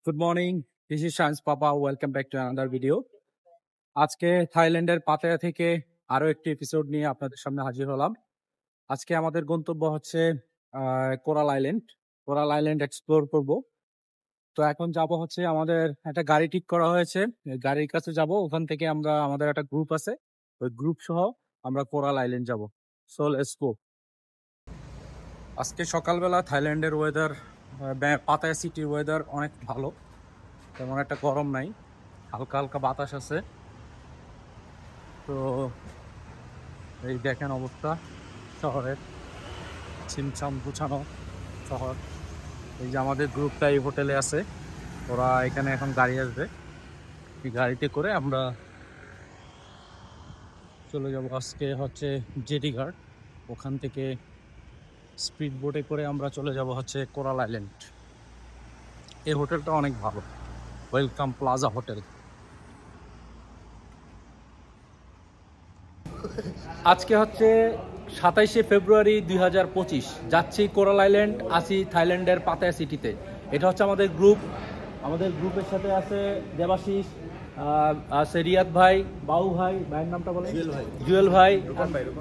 Good morning. This is Shans Papa. Welcome back to another video. আজকে থাইল্যান্ডের Pattaya থেকে আরো একটি এপিসোড নিয়ে আপনাদের সামনে হাজির হলাম। আজকে আমাদের গন্তব্য হচ্ছে coral island. Coral island explore করব। তো এখন যাব হচ্ছে আমাদের একটা গাড়ি ঠিক করা হয়েছে। গাড়ির কাছে যাব, ওখান থেকে আমরা আমাদের একটা গ্রুপ আছে, ওই গ্রুপ সহ আমরা কোরাল আইল্যান্ড যাব। So let's go. আজকে সকালবেলা থাইল্যান্ডের ওয়েদার, পাতায়া সিটির ওয়েদার অনেক ভালো, তেমন একটা গরম নাই, হালকা হালকা বাতাস আছে। তো এই দেখেন অবস্থা শহরের, ছিমছাম গুছানো শহর। এই যে আমাদের গ্রুপটা এই হোটেলে আছে, ওরা এখানে এখন গাড়ি আসবে, এই গাড়িতে করে আমরা চলে যাব। আজকে হচ্ছে জেটি ঘাট, ওখান থেকে স্পিড বোটে করে আমরা চলে যাব হচ্ছে কোরাল আইল্যান্ড। এই হোটেলটা অনেক ভালো, ওয়েলকাম প্লাজা হোটেল। আজকে হচ্ছে 27শে ফেব্রুয়ারি 2025, যাচ্ছি কোরাল আইল্যান্ড, আসি থাইল্যান্ডের পাতায়া সিটিতে। এটা হচ্ছে আমাদের গ্রুপ, আমাদের গ্রুপের সাথে আছে দেবাশিস, আছে রিয়াদ ভাই, বাউ ভাই, ভাইয়ের নামটা বলেন, জুয়েল ভাই,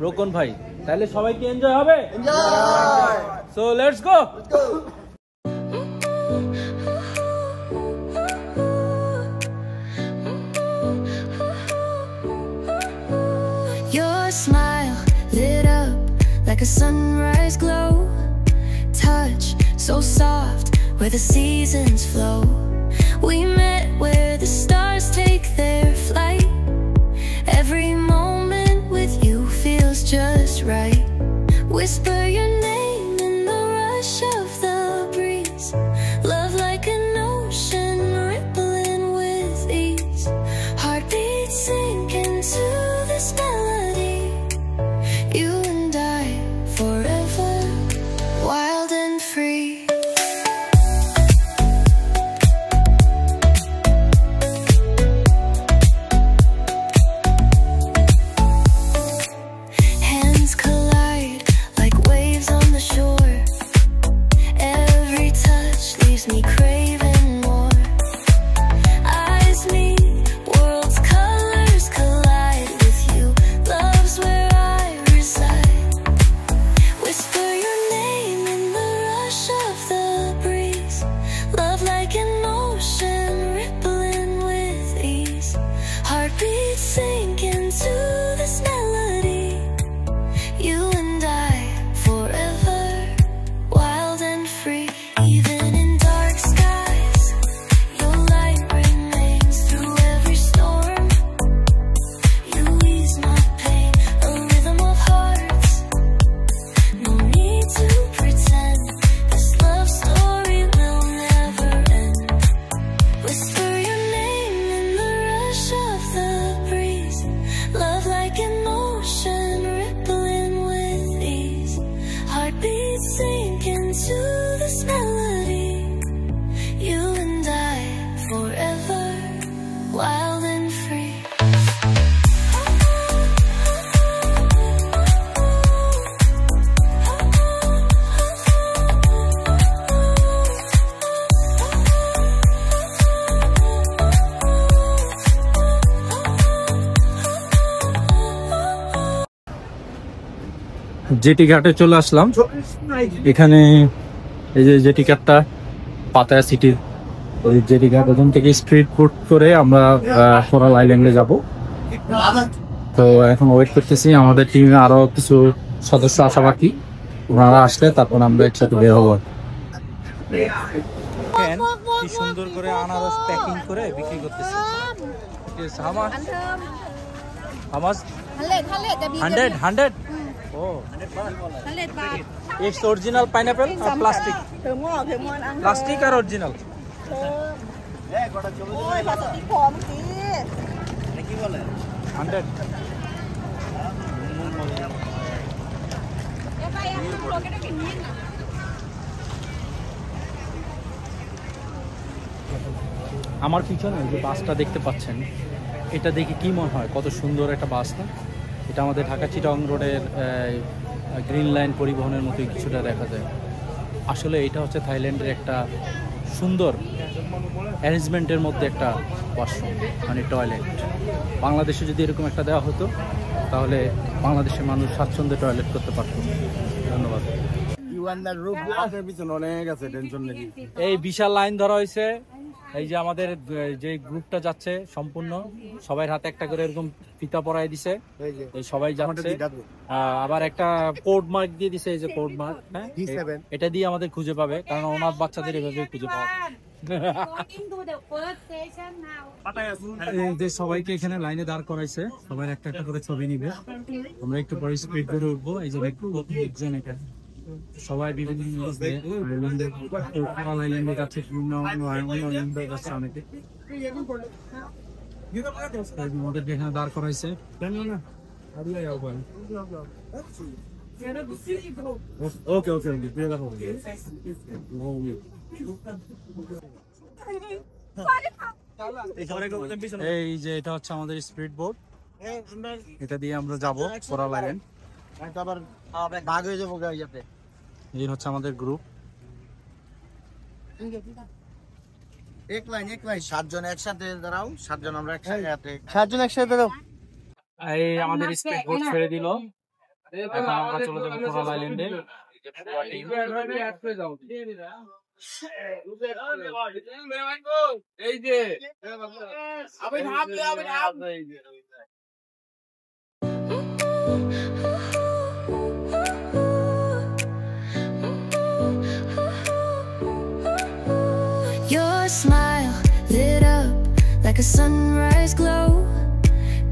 রোকন ভাই। তাহলে সবাইকে এনজয় হবে, so let's go. Smile lit up like a sunrise glow, touch so soft where the seasons flow. We met where the stars take their flight. Every moment with you feels just right. Whisper your name in the rush of the breeze, love like an ocean rippling with ease. Heartbeats sink into this melody, you and I forever, wild and free. Hands collide like waves on the shore. Every touch leaves me craving more. Eyes meet, worlds colors collide with you. Love's where I reside. Whisper your name in the rush of the breeze, love like an ocean rippling with ease. Heartbeats sink into this melody, you and I forever, wild and free. Even in dark skies, your light remains through every storm. You ease my pain, a rhythm of hearts. No need to pretend, this love story will never end. Whisper your name in the rush of the breeze, love like an ocean rippling with ease. Heartbeats sink into this melody, you and I forever, wild and free. Jetty ঘাটে চলে আসলাম। এখানে এই যে jetty ঘাটটা Pattaya সিটির, ওই jetty ঘাট, ওখান থেকে স্ট্রিট ফুড করে আমরা কোরাল আইল্যান্ডে যাব। তো এখন ওয়েট করতেছি, আমাদের টিমে আরো কিছু সদস্য আসা বাকি, ওনারা আসলে তারপর আমরা একসাথে বের হবো। কি সুন্দর করে আনারস প্যাকিং করে বিক্রি করতেছে। 100 Oh, 100 baht. it's original pineapple or plastic? Plastic or original? Ôi, plastic phom tí. 100. আমার পিছনে যে বাসটা দেখতে পাচ্ছেন, এটা দেখে কি মনে হয় কত সুন্দর একটা বাস না? এটা আমাদের ঢাকা চিটাগং রোডের গ্রিন লাইন পরিবহনের মতোই কিছুটা দেখা যায়। আসলে এটা হচ্ছে থাইল্যান্ডের একটা সুন্দর অ্যারেঞ্জমেন্টের মধ্যে একটা ওয়াশরুম, মানে টয়লেট। বাংলাদেশে যদি এরকম একটা দেওয়া হতো তাহলে বাংলাদেশের মানুষ স্বাচ্ছন্দ্যে টয়লেট করতে পারত। ধন্যবাদ। এই বিশাল লাইন ধরা হয়েছে। এই যে আমাদের যে গ্রুপটা যাচ্ছে সম্পূর্ণ সবাই হাতে একটা করে এরকম ফিতা পরাই দিছে, এই সবাই যাচ্ছে। আবার একটা কোড মার্ক দিয়ে দিছে, এই যে কোড মার্ক, হ্যাঁ এটা দিয়ে আমাদের খুঁজে পাবে, কারণ অনাথ বাচ্চাদের এভাবে খুঁজে পাওয়া যায়। সবাইকে এখানে লাইনে দাঁড় করাইছে, সবাই একটা একটা করে ছবি নিবে। আমরা একটু পরে স্পিড করে উঠবো। এই যে দেখছেন এখানে সবাই বিভিন্ন এখানে দাঁড় করাইছে। এই যে এটা হচ্ছে আমাদের স্পিড বোট, এটা দিয়ে আমরা যাবো কোরাল আইল্যান্ড। এই হচ্ছে আমাদের গ্রুপ। এক লাইন 7 জন একসাথে দাঁড়াও, 7 জন আমরা একসাথে 7 জন একসাথে দাঁড়াও। এই আমাদের স্পিড বোট ছেড়ে দিল, এখন আমরা চলে যাবো কোরাল আইল্যান্ডে। এই যে Your smile lit up like a sunrise glow.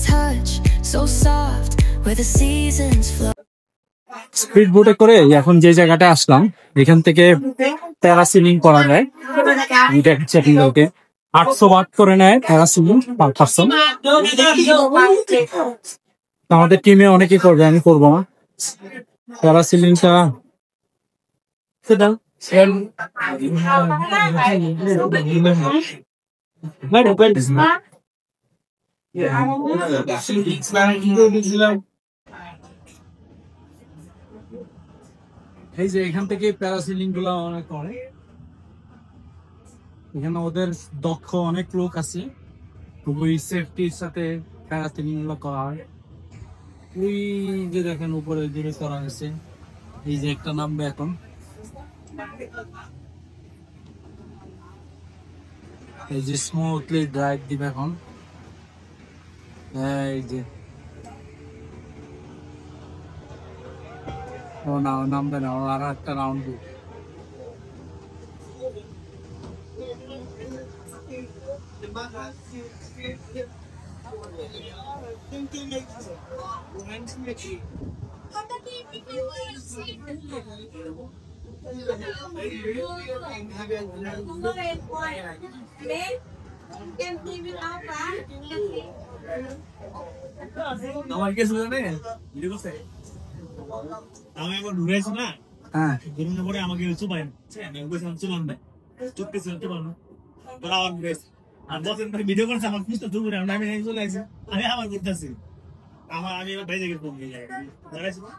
Touch so soft where the seasons flow. Speed বোটে করে এখন যে জায়গাটা আসলাম, এখান থেকে প্যারাসিলিং করা যায়। ওকে 800 বাট করে নেয় প্যারাসিলিং পার পারসন। আমাদের টিমে অনেকে করবে, আমি করবো না প্যারাসিলিংটা। এই যে এখান থেকে প্যারাসিলিং গুলা অনেক করে, এখানে ওদের দক্ষ অনেক লোক আছে, খুবই সেফটির সাথে প্যারাসিলিং গুলো করা হয়। ওই যে দেখেন উপরে দূরে করা হয়েছে, এই যে একটা নামবে এখন। এই যে স্মুথলি ড্রাইভ দিবে এখন। এই যে ও না, নামবে না, ও আর একটা রাউন্ড দিবে। আমার কিছু জানে আমি এখন ঘুরেছি না, হ্যাঁ ঘুরে পরে আমাকে চুপাই আমি বলছিলাম চুপান ভাই চুপকে চুপান তোরা আমার ঘুরেছি আর বসেন ভাই ভিডিও করছে আমার খুঁজতে দুপুরে আমি চলে আসি, আমি আবার ঘুরতেছি আমি এবার বাইরে গেছি দাঁড়াইছি না।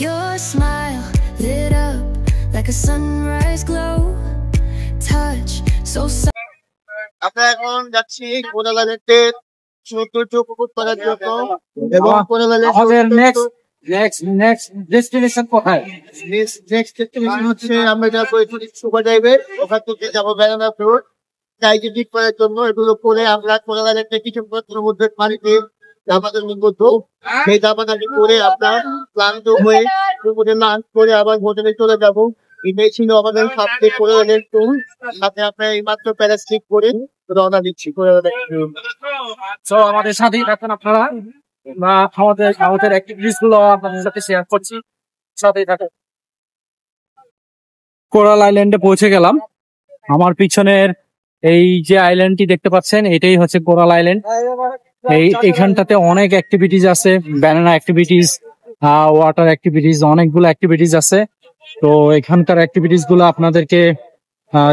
Your smile lit up like a sunrise glow. Touch so soft. আমরা এখন যাচ্ছি কোরাল আইল্যান্ডের সৌন্দর্য উপভোগ করার জন্য, এবং কোরাল আমাদের আইল্যান্ড নেক্সট ডেস্টিনেশন কোথায়? নেক্সট ডেস্টিনেশন হচ্ছে আমরা যাবো সুপার ড্রাইভে, ওখান থেকে যাবো বেড়ানা ফ্লোর টাইগেটিক করার জন্য। এগুলো করে আমরা কোরাল আইল্যান্ডে কিছু সমুদ্রের পানিতে আমাদের মধ্যে সেই দাবাদাবি করে আমরা ক্লান্ত হয়ে সমুদ্রে লাঞ্চ করে আবার হোটেলে চলে যাবো। এটাই ছিল আমাদের সবচেয়ে কোরাল আইল্যান্ড ট্যুর। সাথে আমরা এই মাত্র প্যারাস্লিপ করে রওনা দিচ্ছি কোরাল আইল্যান্ড। তো আমাদের সাথেই থাকুন আপনারা, বা আমাদের অ্যাক্টিভিটিস গুলো আপনাদের সাথে শেয়ার করছি, সাথেই থাকুন। কোরাল আইল্যান্ডে পৌঁছে গেলাম। আমার পিছনের এই যে আইল্যান্ডটি দেখতে পাচ্ছেন, এটাই হচ্ছে কোরাল আইল্যান্ড। এখানটাতে অনেক অ্যাক্টিভিটিস আছে, ব্যানানা অ্যাক্টিভিটিস, ওয়াটার অ্যাক্টিভিটিস, অনেকগুলো অ্যাক্টিভিটিস আছে। তো এখানকার অ্যাক্টিভিটিস গুলো আপনাদেরকে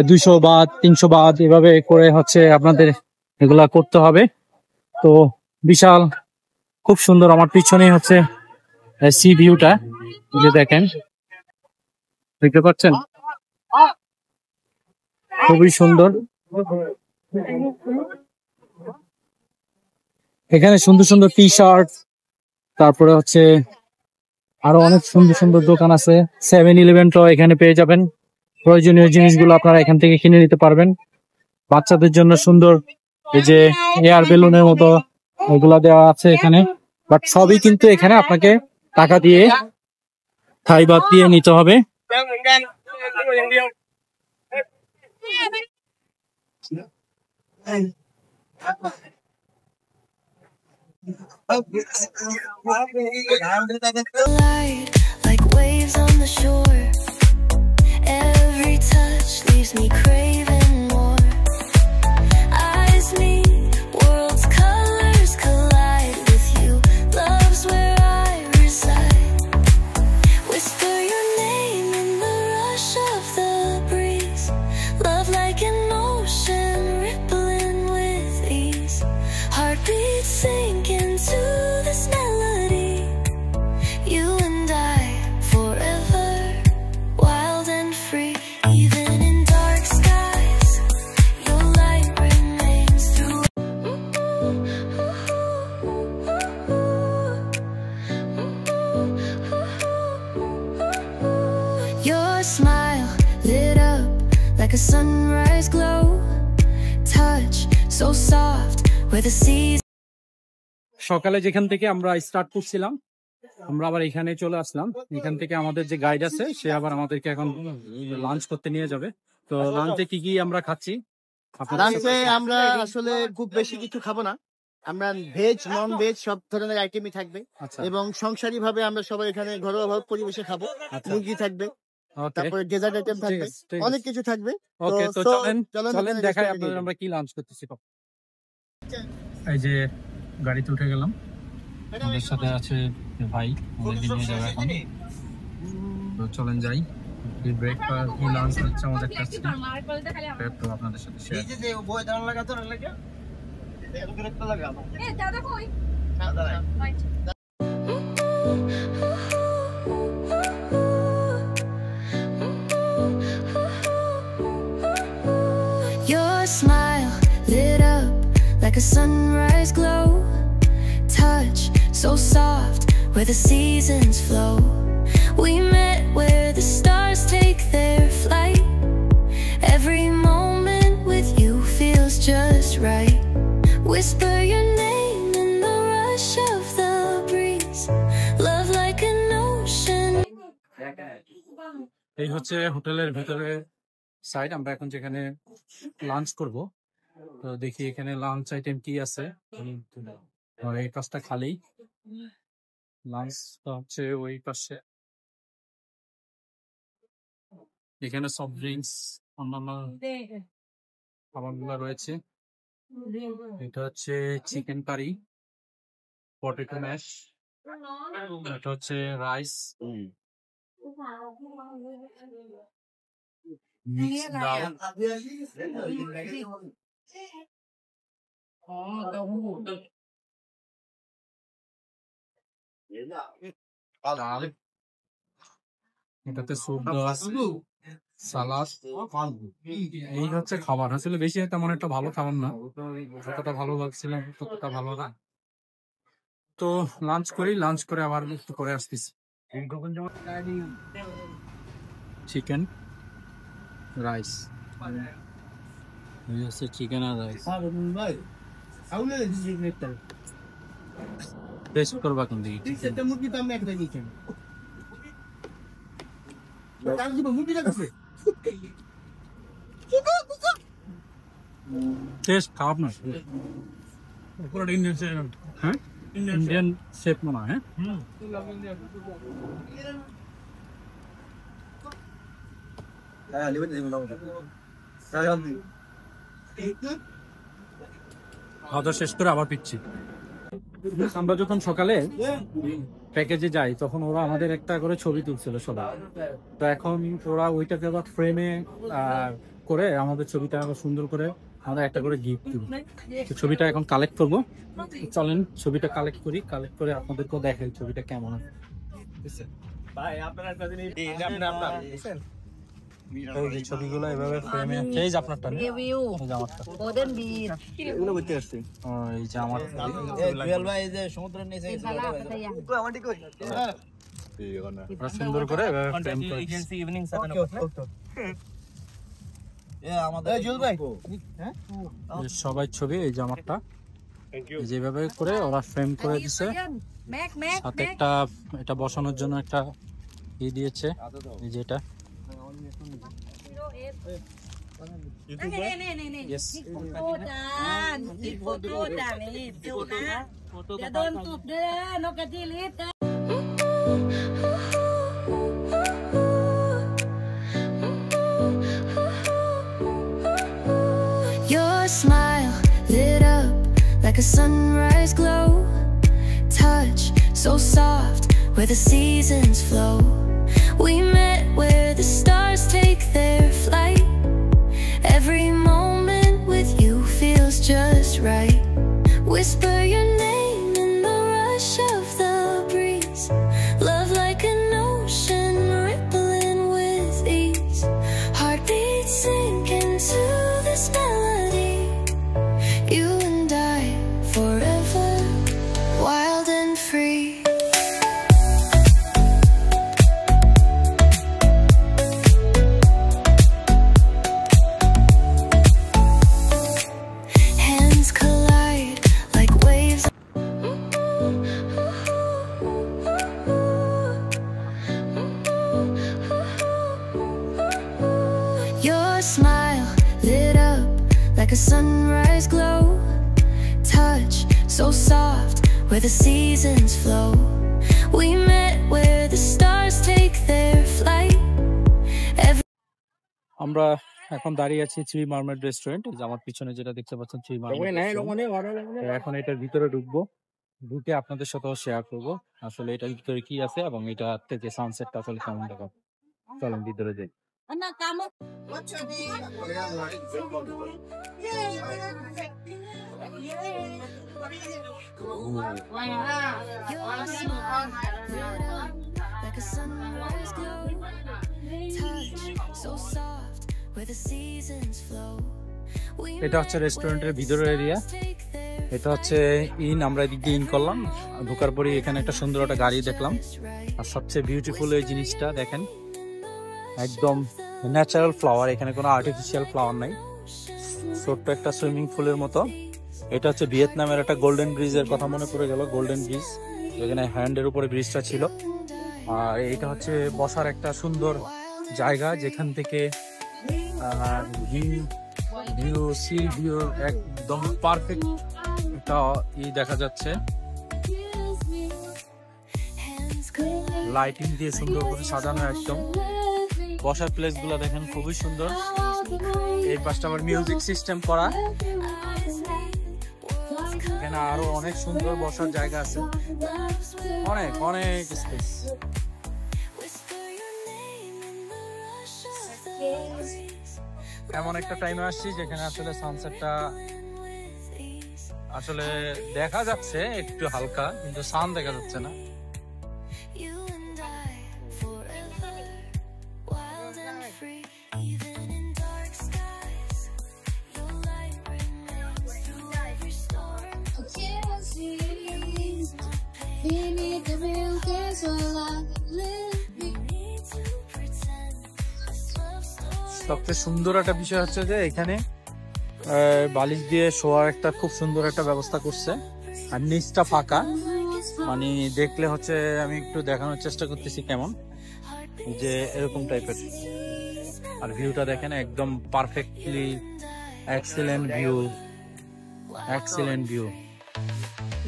200 বাদ 300 বাদ এভাবে করে হচ্ছে আপনাদের এগুলা করতে হবে। তো বিশাল, খুব সুন্দর। আমার পিছনেই হচ্ছে সি ভিউটা, যে দেখেন, দেখতে পাচ্ছেন, খুবই সুন্দর। এখানে সুন্দর সুন্দর টি শার্ট, তারপরে হচ্ছে আরো অনেক সুন্দর সুন্দর দোকান আছে। 7-Eleven-টাও এখানে পেয়ে যাবেন। প্রয়োজনীয় জিনিসগুলো আপনারা এখান থেকে কিনে নিতে পারবেন। বাচ্চাদের জন্য সুন্দর এই যে এয়ার বেলুনের মতো এগুলা দেওয়া আছে এখানে, বাট সবই কিন্তু এখানে আপনাকে টাকা দিয়ে, থাই বাদ দিয়ে নিতে হবে। Light like waves on the shore. Every touch leaves me craving more. Eyes meet, worlds colors collide with you. Love's where I reside. Whisper your name in the rush of the breeze. Love like an ocean rippling with ease. Heartbeats sink into this melody. You and I forever, wild and free. Even in dark skies, your light remains through. Your smile lit up like a sunrise glow. Touch so soft where the seas. সকালে যেখান থেকে আমরা start করছিলাম, আমরা আবার এখানে চলে আসলাম। এখান থেকে আমাদের যে গাইড আছে, সে আবার আমাদেরকে এখন লাঞ্চ করতে নিয়ে যাবে। তো লাঞ্চে কি কি আমরা খাচ্ছি? লাঞ্চে আমরা আসলে খুব বেশি কিছু খাবো না, আমরা ভেজ নন ভেজ সব ধরনের আইটেমই থাকবে। আচ্ছা, এবং সংসারী ভাবে আমরা সবাই এখানে ঘরোয়া ভাবে পরিবেশে খাবো। আচ্ছা। মুরগি থাকবে, ওকে, তারপরে ডেজার্ট আইটেম ঠিক থাকবে, আছে, ঠিক অনেক আছে। কিছু থাকবে। ওকে, তো চলেন এখানে দেখাই restaurant-এ আপনাদের গিয়ে আমরা কি লাঞ্চ করতেছি। এই যে গাড়িতে উঠে গেলাম, আমাদের সাথে আছে ভাই, আমাদেরকে নিয়ে যাবে এখন। তো চলেন যাই। ব্রেকফাস্ট কি লাঞ্চ হচ্ছে আমাদের কাছে, তো আপনাদের সাথে share. Your smile lit up like a sunrise glow. Touch so soft where the seasons flow. We met where the stars take their flight. Every moment with you feels just right. Whisper your name in the rush of the breeze. Love like an ocean. এই হচ্ছে হোটেলের ভেতরে side, আমরা এখন যেখানে lunch করব। তো দেখি এখানে লাঞ্চ আইটেম কি আছে। আর এই পাশটা খালি, লাঞ্চটা হচ্ছে ওই পাশে। এখানে সফট ড্রিঙ্কস, অন্যান্য খাবারগুলো রয়েছে। এটা হচ্ছে চিকেন কারি, পটেটো ম্যাশ, এটা হচ্ছে রাইস, মিক্সড ডাল, ডাল, এটাতে স্যুপ দেওয়া আছে, সালাদ। এই হচ্ছে খাবার। আসলে বেশি তেমন একটা ভালো খাবার না, যতটা ভালো লাগছিল ততটা ভালো না। তো লাঞ্চ করি, লাঞ্চ করে আবার একটু করে আসতেছি। চিকেন রাইস, এই হচ্ছে চিকেন আর রাইস। টেস্ট করবা কোন দিকে? টেস্ট খারাপ না, পুরো ইন্ডিয়ান। হ্যাঁ, ইন্ডিয়ান শেপ মনে হয়, হ্যাঁ? খাওয়া শেষ করে আবার পিচ্ছি। আমরা যখন সকালে প্যাকেজে যাই তখন ওরা আমাদের একটা করে ছবি তুলছিল সবাই, তো এখন ওরা ওইটাকে আবার ফ্রেমে করে আমাদের ছবিটা আবার সুন্দর করে আমরা একটা করে গিফট দিব। তো ছবিটা এখন কালেক্ট করবো, চলেন ছবিটা কালেক্ট করি, কালেক্ট করে আপনাদেরকেও দেখাই ছবিটা কেমন আছে। ছবিগুলো এভাবে ফ্রেমে এই যে আপনারটা এই যে আমারটা এই যে আমার সুন্দর করে এভাবে ফ্রেম করে সবাই ছবি এই যে আমারটা যেভাবে করে ওরা ফ্রেম করে দিছে, সাথে একটা এটা বসানোর জন্য একটা ই দিয়েছে এই যে এটা। Your smile lit up like a sunrise glow. Touch so soft where the seasons flow. We met where the stars take their flight. Every moment with you feels just right. Whisper your name in the rush of the breeze. Love like an ocean rippling with ease. Heartbeats sink into this melody. You and I forever, wild and free. Hands collide like waves. Your smile lit up like a sunrise glow. Touch so soft where the seasons flow. We met where the stars take their flight. আমরা এখন দাঁড়িয়ে আছি three mermaid restaurant, যে আমার পিছনে যেটা দেখতে পাচ্ছেন থ্রি মারমেড। এখন এটার ভিতরে ঢুকবো, ঢুকে আপনাদের সাথেও শেয়ার করবো আসলে এটার ভিতরে কি আছে এবং এটা থেকে সানসেটটা আসলে কেমন দেখাবে। চলেন ভিতরে যাই। Your smile lit up like a sunrise glow. Touch so soft where the seasons flow. এটা হচ্ছে রেস্টুরেন্টের ভিতরের এরিয়া, এটা হচ্ছে ইন। আমরা এদিক দিয়ে ইন করলাম, ঢোকার পরে এখানে একটা সুন্দর একটা গাড়ি দেখলাম। আর সবচেয়ে বিউটিফুল এই জিনিসটা দেখেন, একদম ন্যাচারাল ফ্লাওয়ার, এখানে কোনো আর্টিফিশিয়াল ফ্লাওয়ার নাই, ছোট্ট একটা সুইমিং পুলের মতো। এটা হচ্ছে ভিয়েতনামের একটা গোল্ডেন ব্রিজের কথা মনে পড়ে গেল, গোল্ডেন ব্রিজ, যেখানে হ্যান্ডের উপরে ব্রিজটা ছিল। আর এটা হচ্ছে বসার একটা সুন্দর জায়গা, যেখান থেকে সি ভিউ একদম পারফেক্ট একটা দেখা যাচ্ছে। লাইটিং দিয়ে সুন্দর করে সাজানো একদম। বসার প্লেস গুলো দেখেন খুবই সুন্দর। এই পাশটা আবার মিউজিক সিস্টেম করা, এখানে আরো অনেক সুন্দর বসার জায়গা আছে, অনেক অনেক স্পেস। এমন একটা টাইমে আসছি যেখানে আসলে সানসেটটা আসলে দেখা যাচ্ছে একটু হালকা, কিন্তু সান দেখা যাচ্ছে না। You and I forever, wild and free. Even in dark skies, your light remains through every storm. We need the real things while I live. We need to pretend this love story. সবচেয়ে সুন্দর একটা বিষয় হচ্ছে যে এখানে বালিশ দিয়ে শোয়ার একটা খুব সুন্দর একটা ব্যবস্থা করছে, আর নিচটা ফাঁকা, মানে দেখলে হচ্ছে আমি একটু দেখানোর চেষ্টা করতেছি কেমন, যে এরকম টাইপের। আর ভিউটা দেখেন একদম perfectly excellent view, excellent view.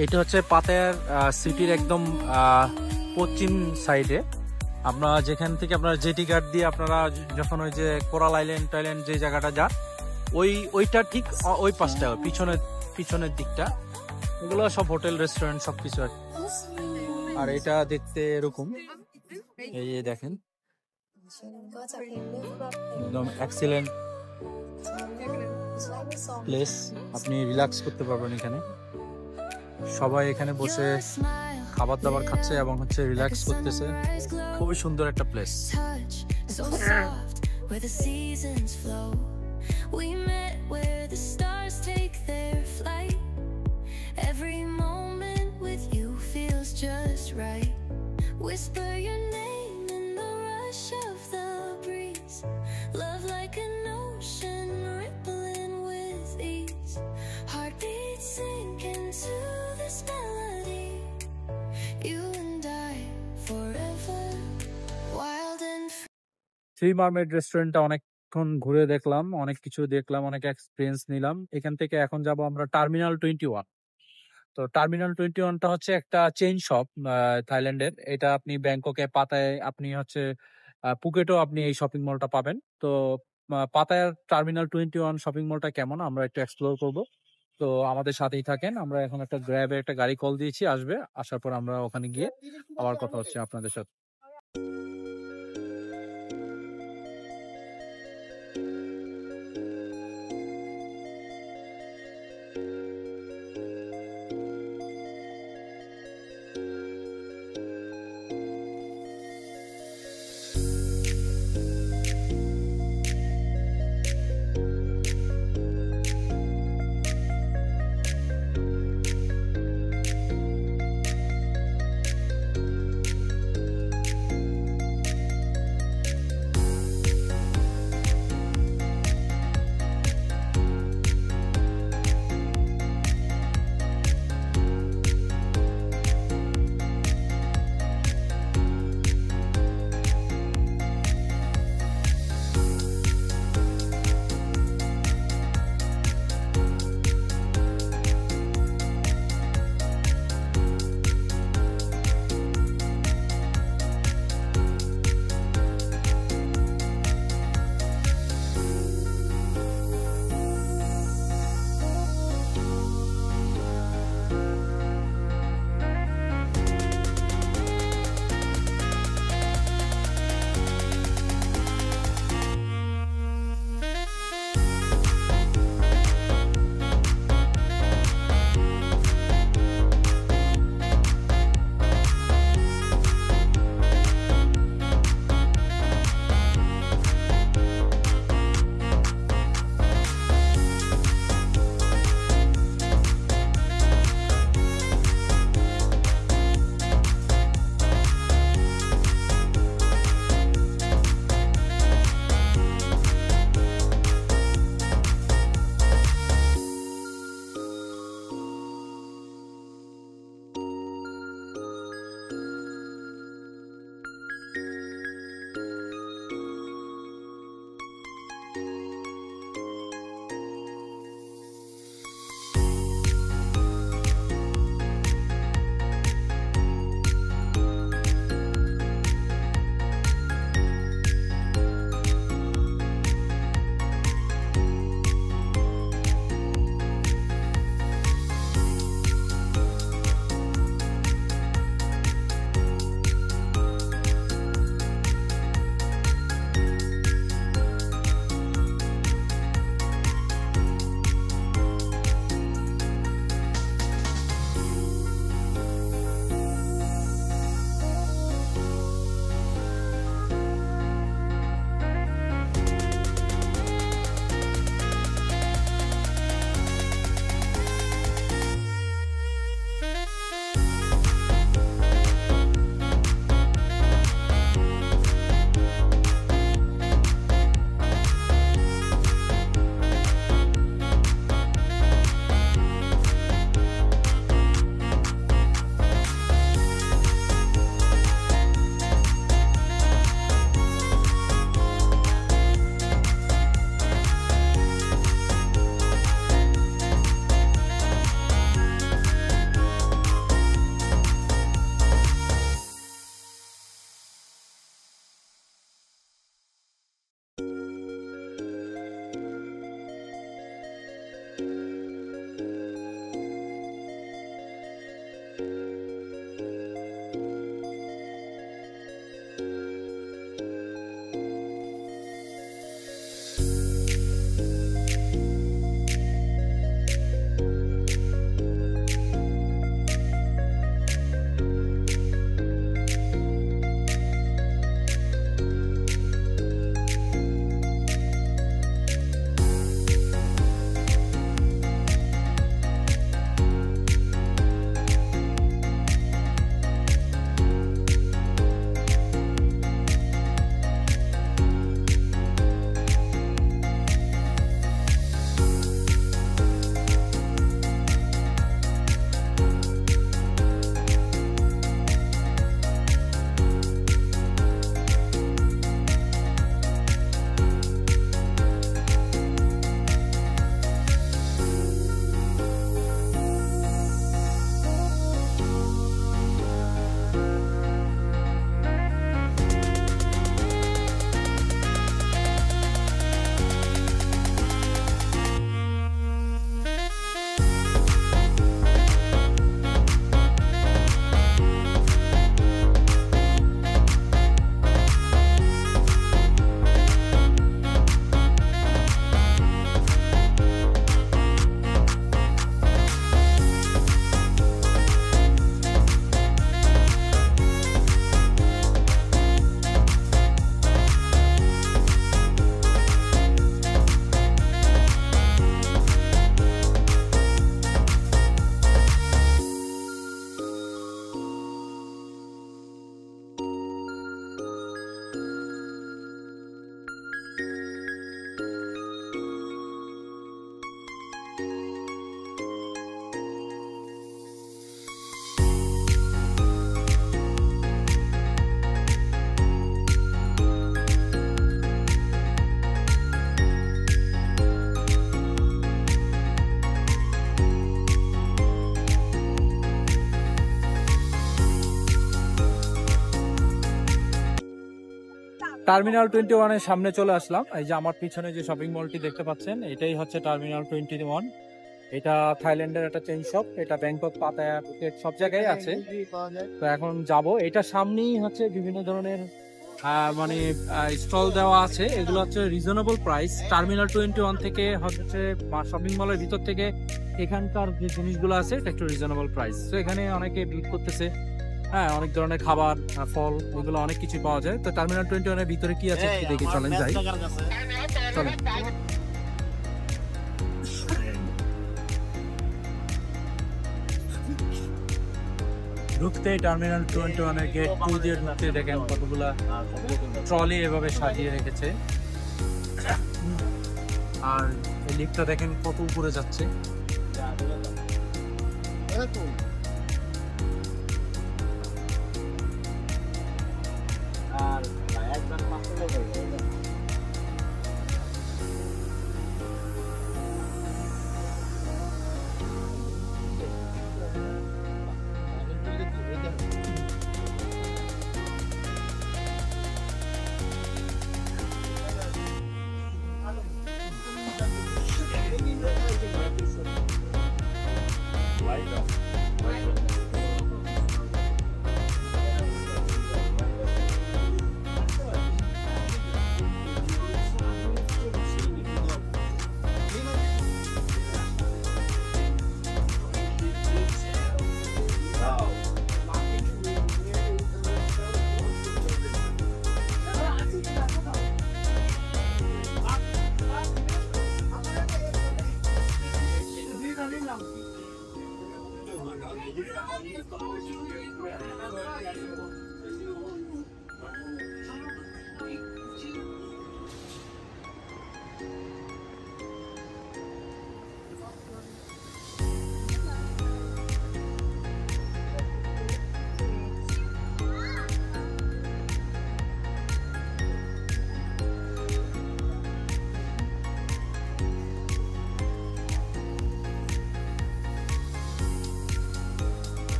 এটা হচ্ছে পাতায়ার সিটির একদম পশ্চিম সাইডে। আমরা যেখান থেকে আপনারা জেটি ঘাট দিয়ে আপনারা যখন ওই যে কোরাল আইল্যান্ড টাইল্যান্ড যে জায়গাটা যান, ওইটা ঠিক ওই পাশটা, পিছনের দিকটা, এগুলো সব হোটেল রেস্টুরেন্ট সবকিছু। আর এটা দেখতে এরকম, এই যে দেখেন একদম এক্সিলেন্ট প্লেস, আপনি রিল্যাক্স করতে পারবেন এখানে। সবাই এখানে বসে খাবার দাবার খাচ্ছে এবং হচ্ছে রিল্যাক্স করতেছে। খুবই সুন্দর একটা place. So soft, where the seasons flow. We met where the stars take their flight. Every moment with you feels just right. Whisper your name in the rush of the breeze. Love like an ocean rippling with ease. Heartbeats sink into this melody. You and I forever, wild and free. Three mermaid রেস্টুরেন্টটা অনেকক্ষণ ঘুরে দেখলাম, অনেক কিছু দেখলাম, অনেক experience নিলাম। এখান থেকে এখন যাব আমরা টার্মিনাল 21। তো টার্মিনাল 21টা হচ্ছে একটা চেইন শপ থাইল্যান্ডের। এটা আপনি ব্যাংককে, পাতায়, আপনি হচ্ছে পুকেটও আপনি এই শপিং মলটা পাবেন। তো পাতায়ার টার্মিনাল 21 শপিং মলটা কেমন আমরা একটু এক্সপ্লোর করব। তো আমাদের সাথেই থাকেন। আমরা এখন একটা গ্র্যাবে একটা গাড়ি কল দিয়েছি, আসবে, আসার পর আমরা ওখানে গিয়ে আবার কথা হচ্ছে আপনাদের সাথে। টার্মিনাল 21 এর সামনে চলে আসলাম। এই যে আমার পিছনে যে শপিং মলটি দেখতে পাচ্ছেন, এটাই হচ্ছে টার্মিনাল 21। এটা থাইল্যান্ডের একটা চেইন শপ। এটা ব্যাংকক, পাতায়া, ফুকেট সব জায়গায় আছে। তো এখন যাব। এটা সামনেই হচ্ছে বিভিন্ন ধরনের মানে স্টল দেওয়া আছে। এগুলো হচ্ছে রিজনেবল প্রাইস। টার্মিনাল 21 থেকে হচ্ছে শপিং মলের ভিতর থেকে এখানকার যে জিনিসগুলো আছে এটা একটু রিজনেবল প্রাইস। তো এখানে অনেকে বিল করতেছে। হ্যাঁ, অনেক ধরনের খাবার, ফল, এগুলো অনেক কিছু পাওয়া যায়। তো টার্মিনাল 21 এর ভিতরে কি আছে একটু দেখে চলেন যাই। চলেন। ঢুকতে টার্মিনাল 21 এর গেট 2 দিয়ে ঢুকতে দেখেন কতগুলা ট্রলি এভাবে সাজিয়ে রেখেছে। আর এই লিফটটা দেখেন কত উপরে যাচ্ছে।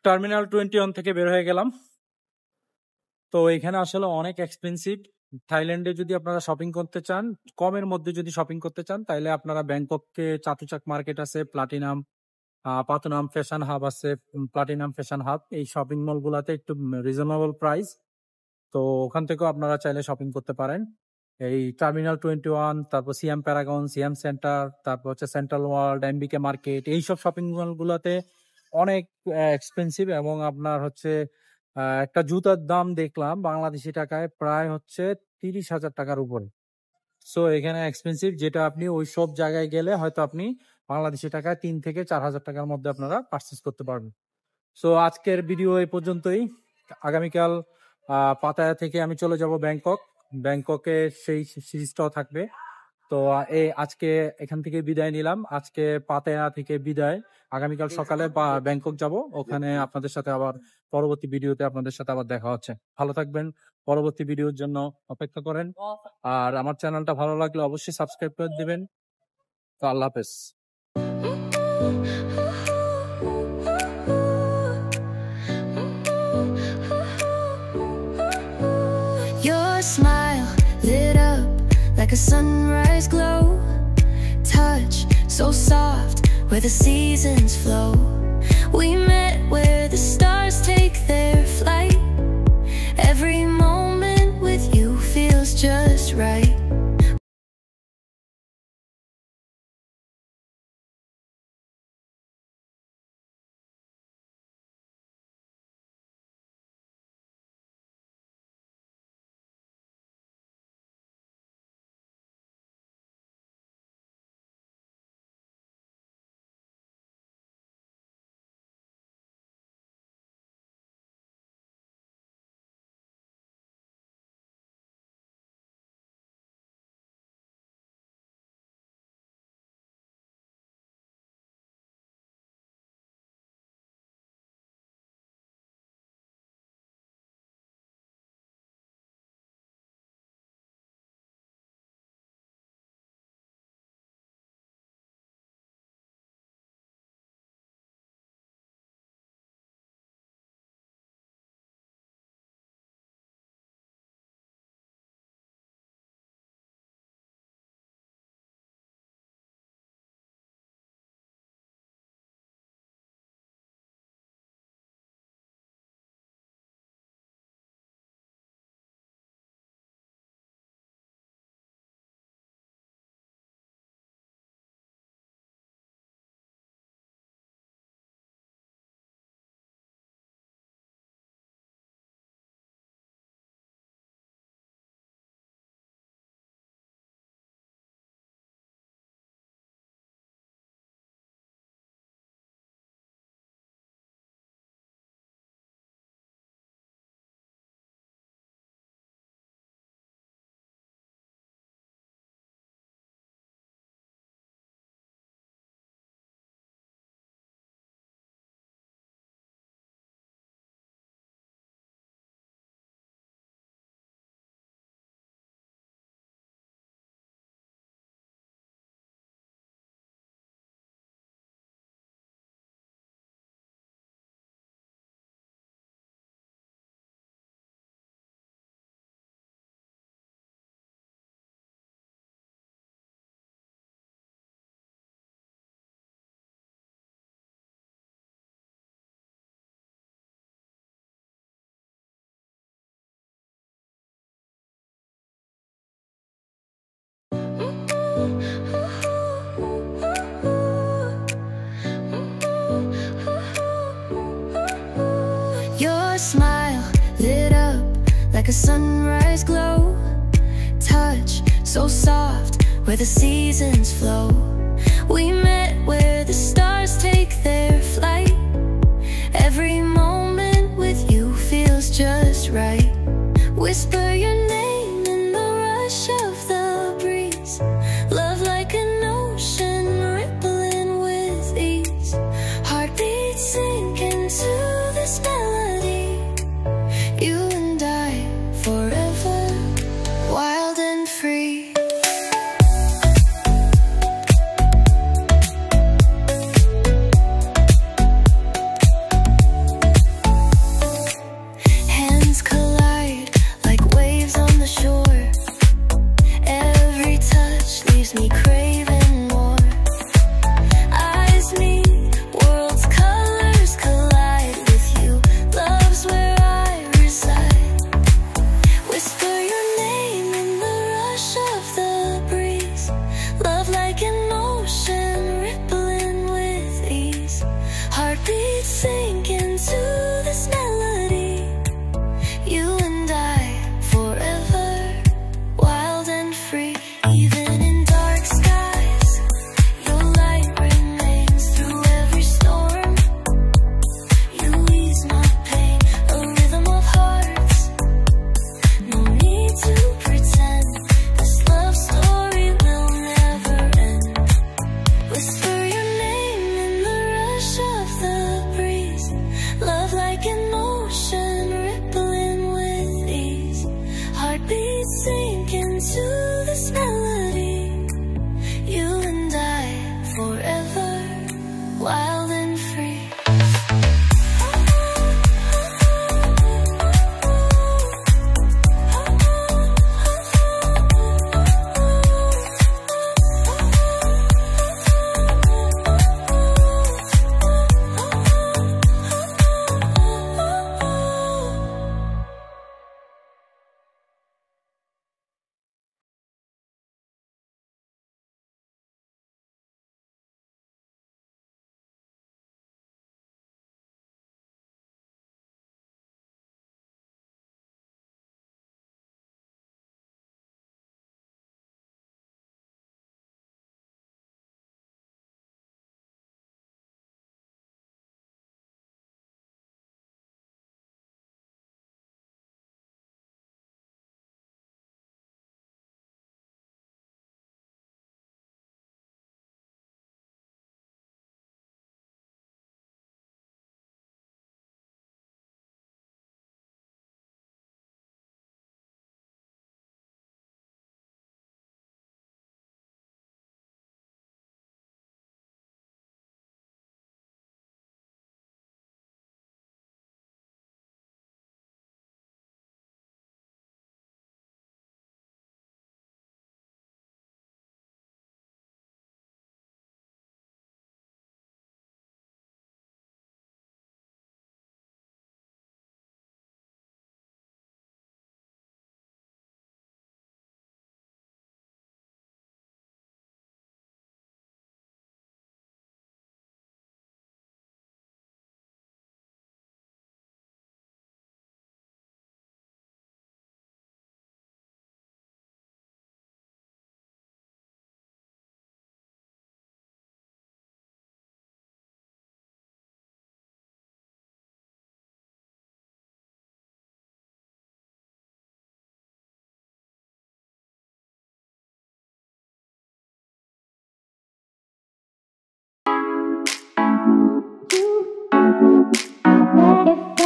টার্মিনাল 21 থেকে বের হয়ে গেলাম। তো এখানে আসলে অনেক এক্সপেন্সিভ। থাইল্যান্ডে যদি আপনারা শপিং করতে চান, কমের মধ্যে যদি শপিং করতে চান, তাহলে আপনারা ব্যাংককে চাতুচাক মার্কেট আছে, প্লাটিনাম পাতনাম ফ্যাশন হাব আছে, প্লাটিনাম ফ্যাশন হাব, এই শপিং মল গুলাতে একটু রিজনেবল প্রাইস। তো ওখান থেকেও আপনারা চাইলে শপিং করতে পারেন। এই টার্মিনাল 21, তারপর সিএম প্যারাগন, সিএম সেন্টার, তারপর হচ্ছে সেন্ট্রাল ওয়ার্ল্ড, এমবিকে মার্কেট, এইসব শপিং মল গুলাতে অনেক এক্সপেন্সিভ। এবং আপনার হচ্ছে একটা জুতার দাম দেখলাম বাংলাদেশি টাকায় প্রায় হচ্ছে 30,000 টাকার উপরে। সো এখানে এক্সপেন্সিভ, যেটা আপনি ওই সব জায়গায় গেলে হয়তো আপনি বাংলাদেশি টাকায় 3 থেকে 4,000 টাকার মধ্যে আপনারা পারচেস করতে পারবেন। সো আজকের ভিডিও এই পর্যন্তই। আগামীকাল পাতায়া থেকে আমি চলে যাব ব্যাংকক। ব্যাংককে সেই সিরিজটাও থাকবে। তো আজকে এখান থেকে বিদায় নিলাম। আজকে পাতায়া থেকে বিদায়। আগামীকাল সকালে ব্যাংকক যাব। ওখানে আপনাদের সাথে আবার পরবর্তী ভিডিওতে আপনাদের সাথে আবার দেখা হচ্ছে। ভালো থাকবেন, পরবর্তী ভিডিওর জন্য অপেক্ষা করেন। আর আমার চ্যানেলটা ভালো লাগলে অবশ্যই সাবস্ক্রাইব করে দিবেন। তো আল্লাহ হাফেজ। Your smile lit up like a sunrise glow. Touch so soft where the seasons flow. We met where the stars take their flight. Every moment with you feels just right. Your smile lit up like a sunrise glow. Touch so soft where the seasons flow. We met where the stars take their flight. Every moment with you feels just right. Whisper your name in the rush of the breeze. Love like an ocean rippling with ease. Heartbeats sink into this melody. You and I forever, wild and free. If